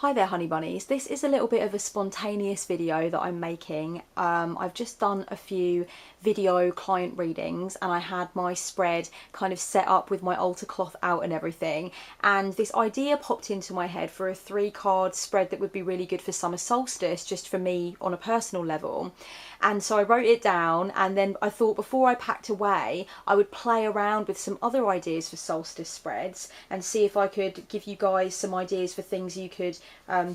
Hi there honey bunnies, this is a little bit of a spontaneous video that I'm making. I've just done a few video client readings and I had my spread kind of set up with my altar cloth out and everything, and this idea popped into my head for a 3-card spread that would be really good for summer solstice, just for me on a personal level. And so I wrote it down, and then I thought before I packed away I would play around with some other ideas for solstice spreads and see if I could give you guys some ideas for things you could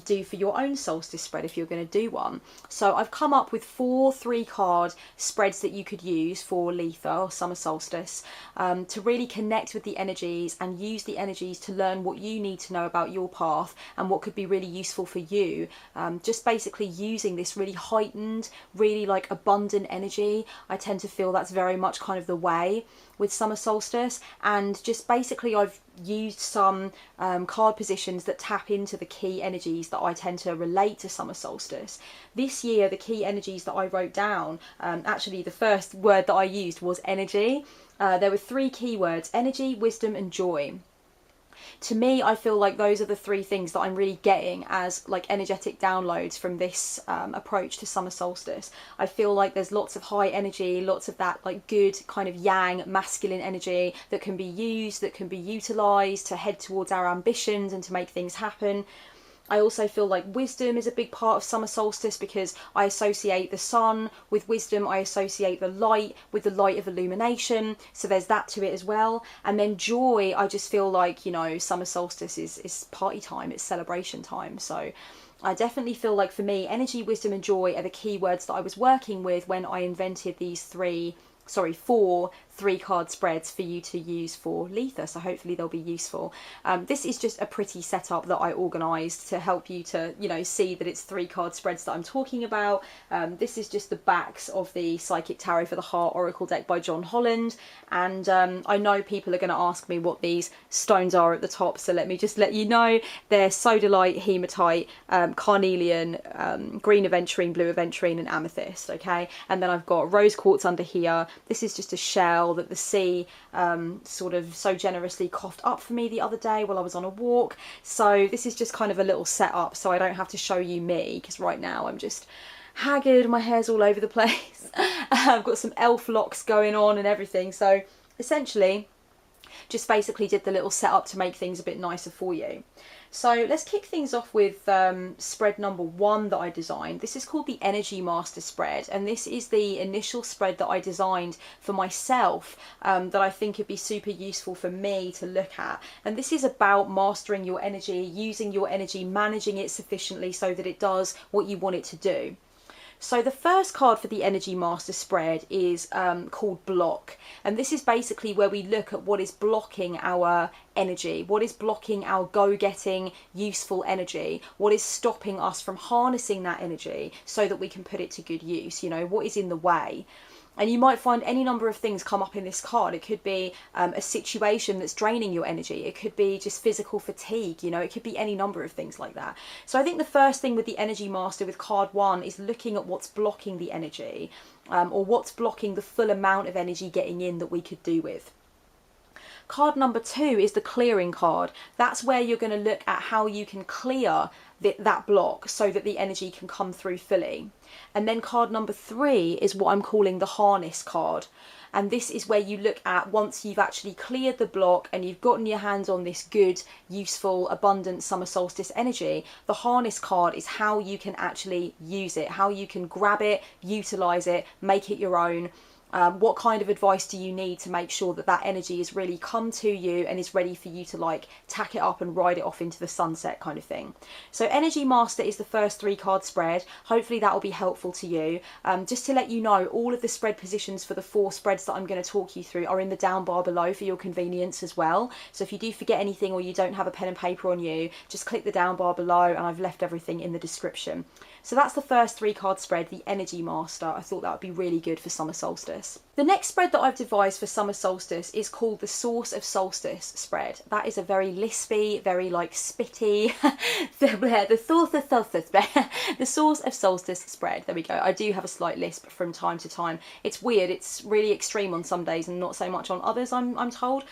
do for your own solstice spread if you're going to do one. So I've come up with 4 3-card spreads that you could use for Letha or summer solstice to really connect with the energies and use the energies to learn what you need to know about your path and what could be really useful for you. Just basically using this really heightened, really like abundant energy. I tend to feel that's very much kind of the way with summer solstice, and just basically I've used some card positions that tap into the key energies that I tend to relate to summer solstice. This year the key energies that I wrote down, actually the first word that I used was energy. There were 3 keywords: energy, wisdom and joy. To me, I feel like those are the 3 things that I'm really getting as like energetic downloads from this approach to summer solstice. I feel like there's lots of high energy, lots of that like good kind of yang masculine energy that can be used, that can be utilized to head towards our ambitions and to make things happen. I also feel like wisdom is a big part of summer solstice because I associate the sun with wisdom. I associate the light with the light of illumination. So there's that to it as well. And then joy, I just feel like, you know, summer solstice is party time, it's celebration time. So I definitely feel like for me, energy, wisdom and joy are the key words that I was working with when I invented these 4 3-card spreads for you to use for Letha, so hopefully they'll be useful. This is just a pretty setup that I organised to help you to, you know, see that it's 3-card spreads that I'm talking about. This is just the backs of the Psychic Tarot for the Heart Oracle deck by John Holland, and I know people are going to ask me what these stones are at the top, so let me just let you know. They're sodalite, hematite, carnelian, green aventurine, blue aventurine and amethyst, okay? And then I've got rose quartz under here. This is just a shell that the sea sort of so generously coughed up for me the other day while I was on a walk. So this is just kind of a little setup so I don't have to show you me, because right now I'm just haggard, my hair's all over the place. I've got some elf locks going on and everything. So essentially just basically did the little setup to make things a bit nicer for you. So let's kick things off with spread number 1 that I designed. This is called the Energy Master spread, and this is the initial spread that I designed for myself that I think would be super useful for me to look at. And this is about mastering your energy, using your energy, managing it sufficiently so that it does what you want it to do. So the first card for the Energy Master spread is called Block, and this is basically where we look at what is blocking our energy, what is blocking our go-getting useful energy, what is stopping us from harnessing that energy so that we can put it to good use, you know, what is in the way. And you might find any number of things come up in this card. It could be a situation that's draining your energy. It could be just physical fatigue, you know, it could be any number of things like that. So I think the first thing with the Energy Master with card 1 is looking at what's blocking the energy, or what's blocking the full amount of energy getting in that we could do with. Card number 2 is the clearing card. That's where you're going to look at how you can clear that block so that the energy can come through fully. And then card number 3 is what I'm calling the harness card. And this is where you look at once you've actually cleared the block and you've gotten your hands on this good, useful, abundant summer solstice energy. The harness card is how you can actually use it, how you can grab it, utilize it, make it your own. What kind of advice do you need to make sure that that energy has really come to you and is ready for you to like tack it up and ride it off into the sunset kind of thing. So Energy Master is the first 3-card spread. Hopefully that will be helpful to you. Just to let you know, all of the spread positions for the 4 spreads that I'm going to talk you through are in the down bar below for your convenience as well. So if you do forget anything or you don't have a pen and paper on you, just click the down bar below and I've left everything in the description. So that's the first 3-card spread, the Energy Master. I thought that would be really good for summer solstice. The next spread that I've devised for summer solstice is called the Source of Solstice spread. That is a very lispy, very like spitty, the Source of Solstice spread. The Source of Solstice spread. There we go. I do have a slight lisp from time to time. It's weird. It's really extreme on some days and not so much on others, I'm told.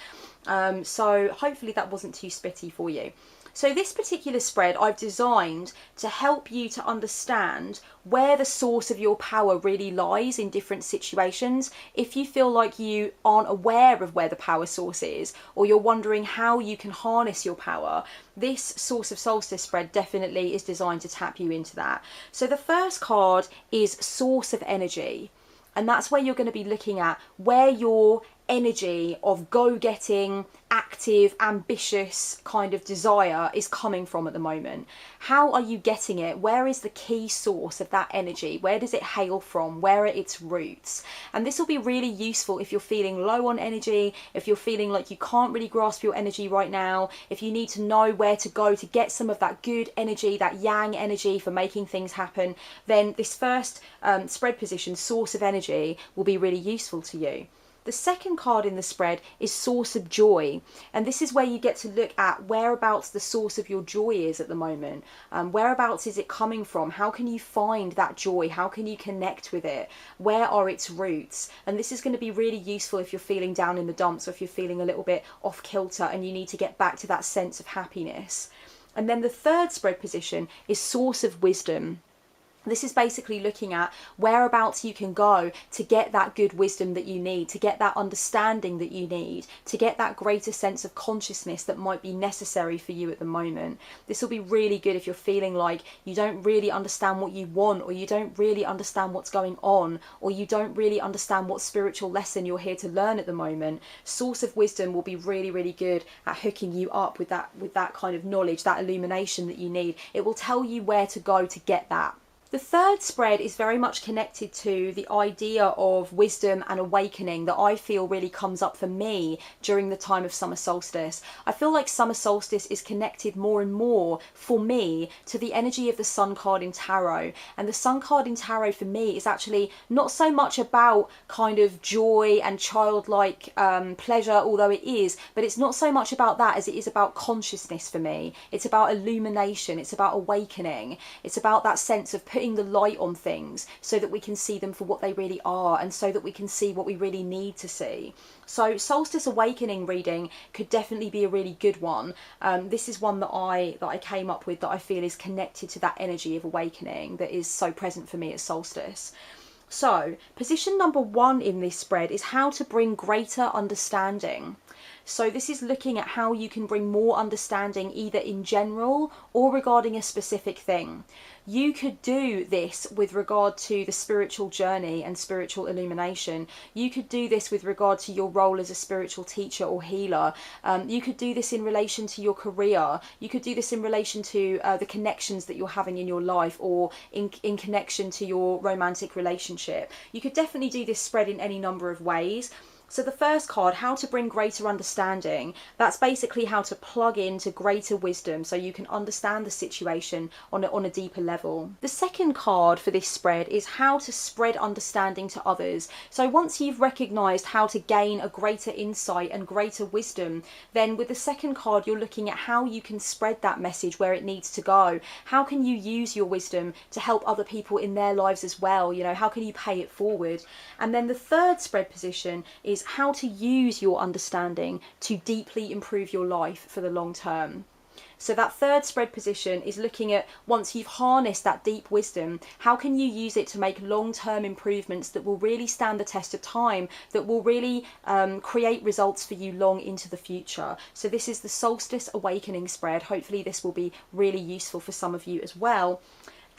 So hopefully that wasn't too spitty for you. So this particular spread I've designed to help you to understand where the source of your power really lies in different situations. If you feel like you aren't aware of where the power source is, or you're wondering how you can harness your power, this Source of Solstice spread definitely is designed to tap you into that. So the first card is Source of Energy. And that's where you're going to be looking at where your energy of go-getting, active, ambitious kind of desire is coming from at the moment. How are you getting it? Where is the key source of that energy? Where does it hail from? Where are its roots? And this will be really useful if you're feeling low on energy, if you're feeling like you can't really grasp your energy right now, if you need to know where to go to get some of that good energy, that yang energy for making things happen, then this first spread position, Source of Energy, will be really useful to you. The second card in the spread is Source of Joy, and this is where you get to look at whereabouts the source of your joy is at the moment. Whereabouts is it coming from? How can you find that joy? How can you connect with it? Where are its roots? And this is going to be really useful if you're feeling down in the dumps, or if you're feeling a little bit off kilter and you need to get back to that sense of happiness. And then the third spread position is Source of Wisdom. This is basically looking at whereabouts you can go to get that good wisdom that you need, to get that understanding that you need, to get that greater sense of consciousness that might be necessary for you at the moment. This will be really good if you're feeling like you don't really understand what you want, or you don't really understand what's going on, or you don't really understand what spiritual lesson you're here to learn at the moment. Source of Wisdom will be really, really good at hooking you up with that kind of knowledge, that illumination that you need. It will tell you where to go to get that. The third spread is very much connected to the idea of wisdom and awakening that I feel really comes up for me during the time of summer solstice. I feel like summer solstice is connected more and more for me to the energy of the Sun card in tarot. And the Sun card in tarot for me is actually not so much about kind of joy and childlike pleasure, although it is, but it's not so much about that as it is about consciousness for me. It's about illumination, it's about awakening, it's about that sense of putting the light on things so that we can see them for what they really are, and so that we can see what we really need to see. So Solstice Awakening reading could definitely be a really good one. This is one that I came up with that I feel is connected to that energy of awakening that is so present for me at solstice. So position number 1 in this spread is how to bring greater understanding. So this is looking at how you can bring more understanding either in general or regarding a specific thing. You could do this with regard to the spiritual journey and spiritual illumination. You could do this with regard to your role as a spiritual teacher or healer. You could do this in relation to your career. You could do this in relation to the connections that you're having in your life, or in connection to your romantic relationship. You could definitely do this spread in any number of ways. So the first card, how to bring greater understanding, that's basically how to plug into greater wisdom so you can understand the situation on a deeper level. The second card for this spread is how to spread understanding to others. So once you've recognised how to gain a greater insight and greater wisdom, then with the second card you're looking at how you can spread that message where it needs to go. How can you use your wisdom to help other people in their lives as well? You know, how can you pay it forward? And then the third spread position is how to use your understanding to deeply improve your life for the long term. So that third spread position is looking at, once you've harnessed that deep wisdom, how can you use it to make long-term improvements that will really stand the test of time, that will really create results for you long into the future. So this is the Solstice Awakening spread. Hopefully this will be really useful for some of you as well.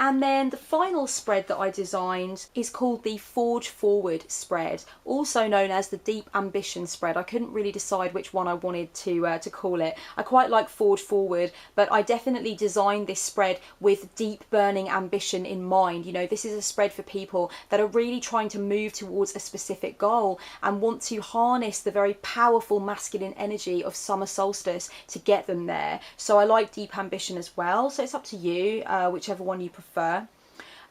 And then the final spread that I designed is called the Forge Forward spread, also known as the Deep Ambition spread. I couldn't really decide which one I wanted to call it. I quite like Forge Forward, but I definitely designed this spread with deep burning ambition in mind. You know, this is a spread for people that are really trying to move towards a specific goal and want to harness the very powerful masculine energy of summer solstice to get them there. So I like Deep Ambition as well, so it's up to you, whichever one you prefer.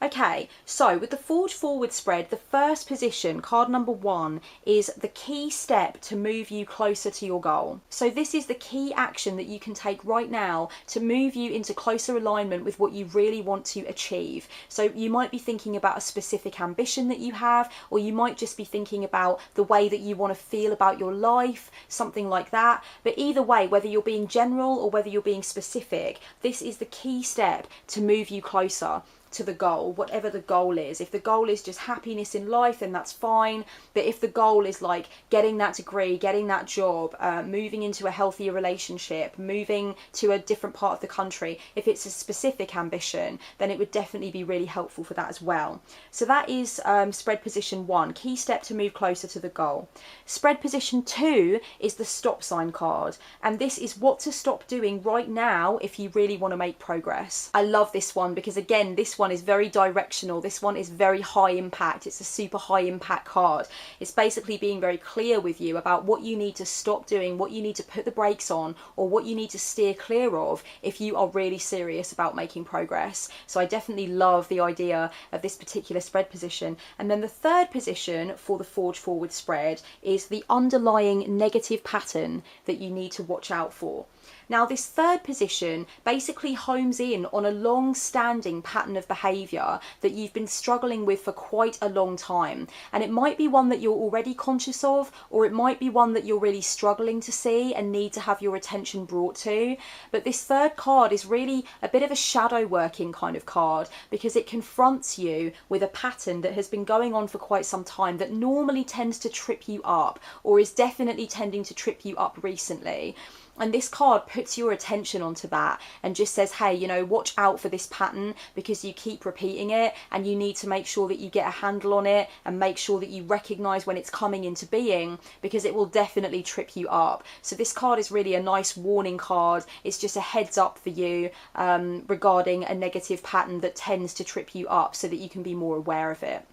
Okay, so with the Forge Forward spread, the first position, card number 1, is the key step to move you closer to your goal. So this is the key action that you can take right now to move you into closer alignment with what you really want to achieve. So you might be thinking about a specific ambition that you have, or you might just be thinking about the way that you want to feel about your life, something like that. But either way, whether you're being general or whether you're being specific, this is the key step to move you closer to the goal, whatever the goal is. If the goal is just happiness in life, then that's fine. But if the goal is like getting that degree, getting that job, moving into a healthier relationship, moving to a different part of the country, if it's a specific ambition, then it would definitely be really helpful for that as well. So that is spread position 1, key step to move closer to the goal. Spread position 2 is the stop sign card, and this is what to stop doing right now if you really want to make progress. I love this one because, again, this one is very directional. This one is very high impact. It's a super high impact card. It's basically being very clear with you about what you need to stop doing, what you need to put the brakes on, or what you need to steer clear of if you are really serious about making progress. So I definitely love the idea of this particular spread position. And then the third position for the Forge Forward spread is the underlying negative pattern that you need to watch out for. Now, this third position basically homes in on a long-standing pattern of behaviour that you've been struggling with for quite a long time. And it might be one that you're already conscious of, or it might be one that you're really struggling to see and need to have your attention brought to. But this third card is really a bit of a shadow working kind of card, because it confronts you with a pattern that has been going on for quite some time that normally tends to trip you up, or is definitely tending to trip you up recently. And this card puts your attention onto that and just says, hey, you know, watch out for this pattern because you keep repeating it, and you need to make sure that you get a handle on it and make sure that you recognize when it's coming into being, because it will definitely trip you up. So this card is really a nice warning card. It's just a heads up for you regarding a negative pattern that tends to trip you up, so that you can be more aware of it.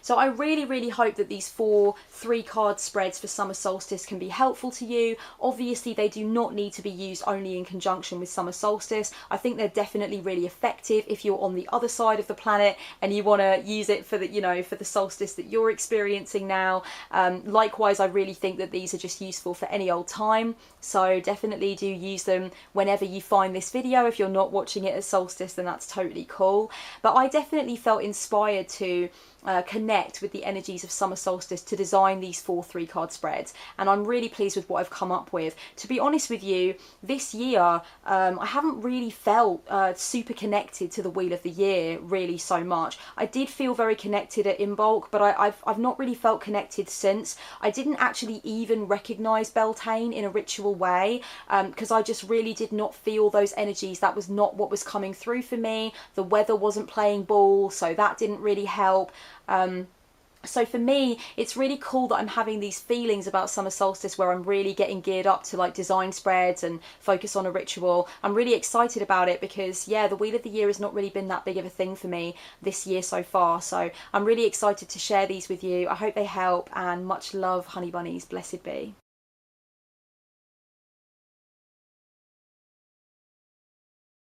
So I really, really hope that these 4 3-card spreads for Summer Solstice can be helpful to you. Obviously, they do not need to be used only in conjunction with Summer Solstice. I think they're definitely really effective if you're on the other side of the planet and you want to use it for the, you know, for the solstice that you're experiencing now. Likewise, I really think that these are just useful for any old time. So definitely do use them whenever you find this video. If you're not watching it at solstice, then that's totally cool. But I definitely felt inspired to connect with the energies of Summer Solstice to design these 4 3-card spreads, and I'm really pleased with what I've come up with. To be honest with you, this year I haven't really felt super connected to the Wheel of the Year really so much. I did feel very connected at Imbolc, but I've not really felt connected since. I didn't actually even recognise Beltane in a ritual way because I just really did not feel those energies. That was not what was coming through for me. The weather wasn't playing ball, so that didn't really help. So for me, it's really cool that I'm having these feelings about Summer Solstice where I'm really getting geared up to like design spreads and focus on a ritual. I'm really excited about it because, yeah, the Wheel of the Year has not really been that big of a thing for me this year so far. So I'm really excited to share these with you. I hope they help, and much love, honey bunnies. Blessed be.